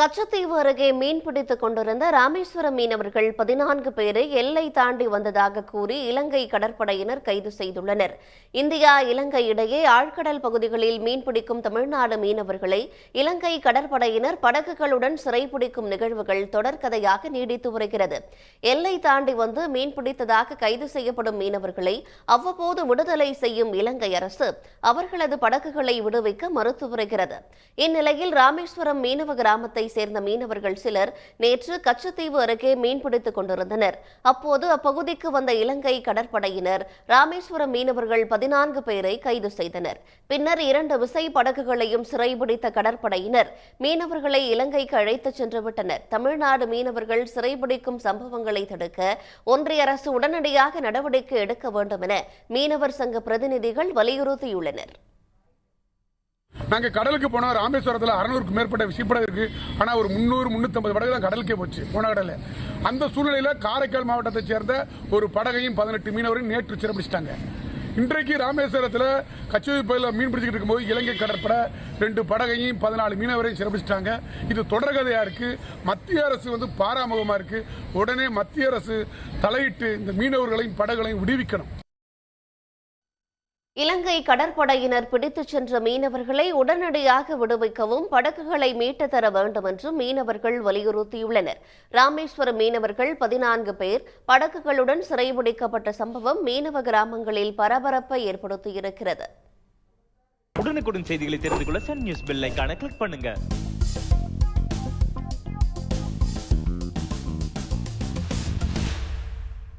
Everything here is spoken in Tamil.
கச்சத்தீவு அருகே மீன்பிடித்துக் கொண்டிருந்த ராமேஸ்வரம் மீனவர்கள் 14 பேரை எல்லை தாண்டி வந்ததாக கூறி இலங்கை கடற்படையினர் கைது செய்துள்ளனர். இந்தியா இலங்கை இடையே ஆழ்கடல் பகுதிகளில் மீன்பிடிக்கும் தமிழ்நாடு மீனவர்களை இலங்கை கடற்படையினர் படகுகளுடன் சிறைபிடிக்கும் நிகழ்வுகள் தொடர்கதையாக நீடித்து வருகிறது. எல்லை தாண்டி வந்து மீன்பிடித்ததாக கைது செய்யப்படும் மீனவர்களை அவ்வப்போது விடுதலை செய்யும் இலங்கை அரசு அவர்களது படகுகளை விடுவிக்க மறுத்து வருகிறது. இந்நிலையில் ராமேஸ்வரம் மீனவ கிராமத்தை சேர்ந்த மீனவர்கள் சிலர் நேற்று கச்சத்தீவு அருகே மீன்பிடித்துக் கொண்டிருந்தனர். அப்போது அப்பகுதிக்கு வந்த இலங்கை கடற்படையினர் ராமேஸ்வரம் மீனவர்கள் 14 பேரை கைது செய்தனர். பின்னர் 2 விசை படகுகளையும் சிறைபிடித்த கடற்படையினர் மீனவர்களை இலங்கைக்கு அழைத்துச் சென்று விட்டனர். தமிழ்நாடு மீனவர்கள் சிறைபிடிக்கும் சம்பவங்களை தடுக்க ஒன்றிய அரசு உடனடியாக நடவடிக்கை எடுக்க வேண்டும் என மீனவர் சங்க பிரதிநிதிகள் வலியுறுத்தியுள்ளனர். நாங்க கடலுக்கு போனோம். ராமேஸ்வரத்தில் 600க்கும் மேற்பட்ட விசைப்படகு இருக்கு. ஆனா ஒரு 300-350 படகு தான் கடலுக்கே போச்சு போன கடல. அந்த சூழ்நிலையில காரைக்கால் மாவட்டத்தை சேர்ந்த ஒரு படகையும் 18 மீனவரையும் நேற்று சிறைபிடிச்சிட்டாங்க. இன்றைக்கு ராமேஸ்வரத்தில் கச்சத்தீவு பகுதியில் மீன் பிடிச்சிட்டு இருக்கும்போது இலங்கை கடற்படை 2 படகையும் 14 மீனவரையும் சிறைபிடிச்சிட்டாங்க. இது தொடர்கதையா இருக்கு. மத்திய அரசு பாராமுகமா இருக்கு. உடனே மத்திய அரசு தலையிட்டு இந்த மீனவர்களையும் படகுகளையும் விடுவிக்கணும். இலங்கை கடற்படையினர் பிடித்துச் சென்ற மீனவர்களை உடனடியாக விடுவிக்கவும் படகுகளை மீட்டு தர வேண்டும் என்றும் மீனவர்கள் வலியுறுத்தியுள்ளனர். ராமேஸ்வரம் மீனவர்கள் 14 பேர் படகுகளுடன் சிறைபிடிக்கப்பட்ட சம்பவம் மீனவ கிராமங்களில் பரபரப்பை ஏற்படுத்தியிருக்கிறது. உடனுக்குடன் செய்திகளை தெரிந்து கொள்ள சன் நியூஸ் பெல் ஐகானை கிளிக் பண்ணுங்க.